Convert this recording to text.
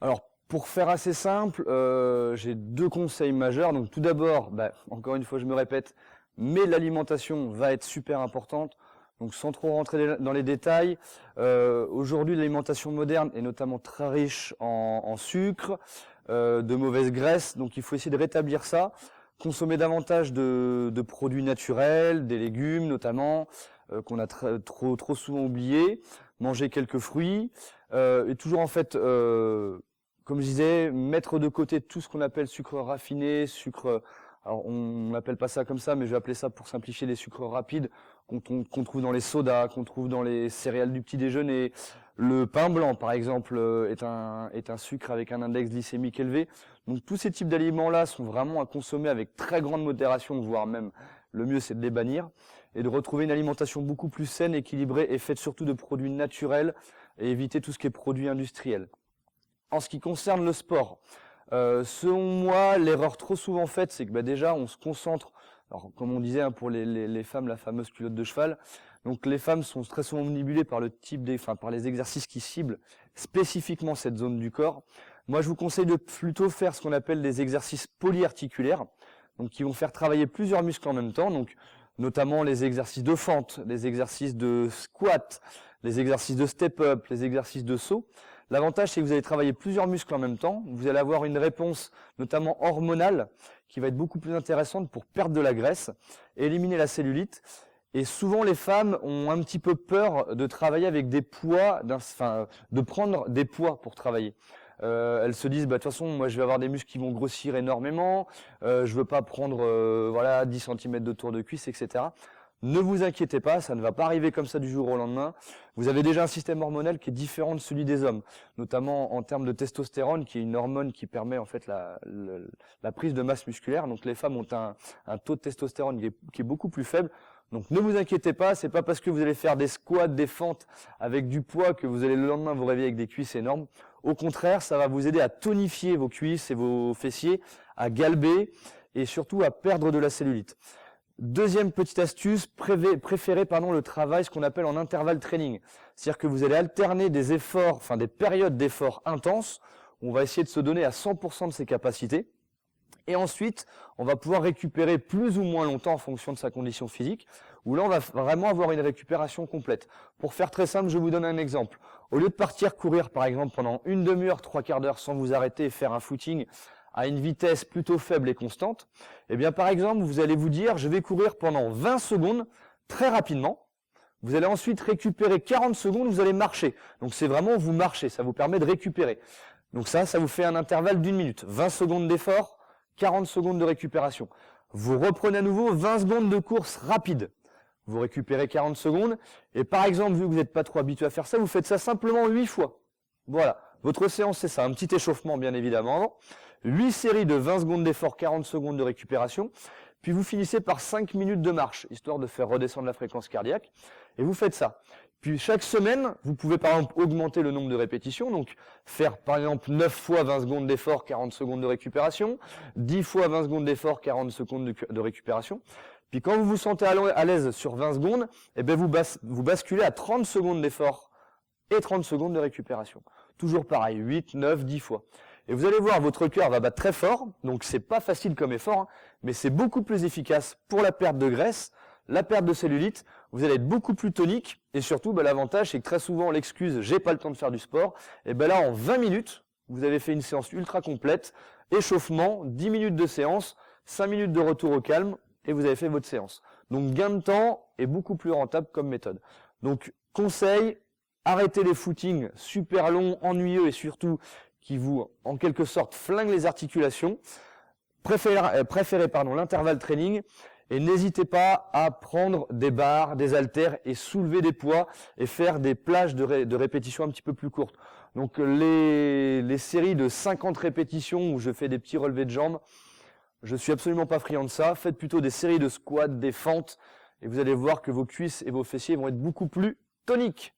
Alors, pour faire assez simple, j'ai 2 conseils majeurs. Donc tout d'abord, encore une fois, je me répète, mais l'alimentation va être super importante. Donc sans trop rentrer dans les détails, aujourd'hui l'alimentation moderne est notamment très riche en sucre, de mauvaises graisses. Donc il faut essayer de rétablir ça. Consommer davantage de produits naturels, des légumes notamment, qu'on a trop souvent oubliés. Manger quelques fruits. Et toujours en fait... comme je disais, mettre de côté tout ce qu'on appelle sucre raffiné, sucre, alors on n'appelle pas ça comme ça, mais je vais appeler ça pour simplifier les sucres rapides qu'on trouve dans les sodas, qu'on trouve dans les céréales du petit déjeuner. Le pain blanc, par exemple, est un sucre avec un index glycémique élevé. Donc tous ces types d'aliments-là sont vraiment à consommer avec très grande modération, voire même le mieux c'est de les bannir, et de retrouver une alimentation beaucoup plus saine, équilibrée et faite surtout de produits naturels et éviter tout ce qui est produits industriels. En ce qui concerne le sport, selon moi, l'erreur trop souvent faite, c'est que déjà on se concentre, alors comme on disait pour les femmes, la fameuse culotte de cheval. Donc les femmes sont très souvent manipulées par par les exercices qui ciblent spécifiquement cette zone du corps. Moi, je vous conseille de plutôt faire ce qu'on appelle des exercices polyarticulaires, donc qui vont faire travailler plusieurs muscles en même temps, donc notamment les exercices de fente, les exercices de squat, les exercices de step-up, les exercices de saut. L'avantage, c'est que vous allez travailler plusieurs muscles en même temps. Vous allez avoir une réponse, notamment hormonale, qui va être beaucoup plus intéressante pour perdre de la graisse et éliminer la cellulite. Et souvent, les femmes ont un petit peu peur de travailler avec des poids, de prendre des poids pour travailler. Elles se disent, de toute façon, moi, je vais avoir des muscles qui vont grossir énormément. Je veux pas prendre, 10 cm de tour de cuisse, etc. Ne vous inquiétez pas, ça ne va pas arriver comme ça du jour au lendemain. Vous avez déjà un système hormonal qui est différent de celui des hommes, notamment en termes de testostérone, qui est une hormone qui permet en fait la prise de masse musculaire. Donc les femmes ont un taux de testostérone qui est beaucoup plus faible. Donc ne vous inquiétez pas, c'est pas parce que vous allez faire des squats, des fentes avec du poids que vous allez le lendemain vous réveiller avec des cuisses énormes. Au contraire, ça va vous aider à tonifier vos cuisses et vos fessiers, à galber et surtout à perdre de la cellulite. Deuxième petite astuce, préférez le travail, ce qu'on appelle en intervalle training. C'est-à-dire que vous allez alterner des efforts, des périodes d'efforts intenses. On va essayer de se donner à 100% de ses capacités. Et ensuite, on va pouvoir récupérer plus ou moins longtemps en fonction de sa condition physique, où là, on va vraiment avoir une récupération complète. Pour faire très simple, je vous donne un exemple. Au lieu de partir courir, par exemple, pendant une demi-heure, 3/4 d'heure sans vous arrêter et faire un footing à une vitesse plutôt faible et constante, eh bien par exemple, vous allez vous dire, je vais courir pendant 20 secondes, très rapidement. Vous allez ensuite récupérer 40 secondes, vous allez marcher. Donc c'est vraiment vous marchez, ça vous permet de récupérer. Donc ça vous fait un intervalle d'1 minute. 20 secondes d'effort, 40 secondes de récupération. Vous reprenez à nouveau 20 secondes de course rapide. Vous récupérez 40 secondes. Et par exemple, vu que vous n'êtes pas trop habitué à faire ça, vous faites ça simplement 8 fois. Voilà, votre séance c'est ça, un petit échauffement bien évidemment. 8 séries de 20 secondes d'effort, 40 secondes de récupération. Puis vous finissez par 5 minutes de marche, histoire de faire redescendre la fréquence cardiaque. Et vous faites ça. Puis chaque semaine, vous pouvez par exemple augmenter le nombre de répétitions. Donc faire par exemple 9 fois 20 secondes d'effort, 40 secondes de récupération. 10 fois 20 secondes d'effort, 40 secondes de récupération. Puis quand vous vous sentez à l'aise sur 20 secondes, eh bien vous basculez à 30 secondes d'effort et 30 secondes de récupération. Toujours pareil, 8, 9, 10 fois. Et vous allez voir, votre cœur va battre très fort, donc c'est pas facile comme effort, mais c'est beaucoup plus efficace pour la perte de graisse, la perte de cellulite. Vous allez être beaucoup plus tonique, et surtout, l'avantage, c'est que très souvent, l'excuse « j'ai pas le temps de faire du sport », et là, en 20 minutes, vous avez fait une séance ultra complète, échauffement, 10 minutes de séance, 5 minutes de retour au calme, et vous avez fait votre séance. Donc, gain de temps est beaucoup plus rentable comme méthode. Donc, conseil, arrêtez les footings super longs, ennuyeux, et surtout, qui vous, en quelque sorte, flingue les articulations. Préférez l'intervalle training et n'hésitez pas à prendre des barres, des haltères et soulever des poids et faire des plages de répétitions un petit peu plus courtes. Donc les séries de 50 répétitions où je fais des petits relevés de jambes, je suis absolument pas friand de ça. Faites plutôt des séries de squats, des fentes et vous allez voir que vos cuisses et vos fessiers vont être beaucoup plus toniques.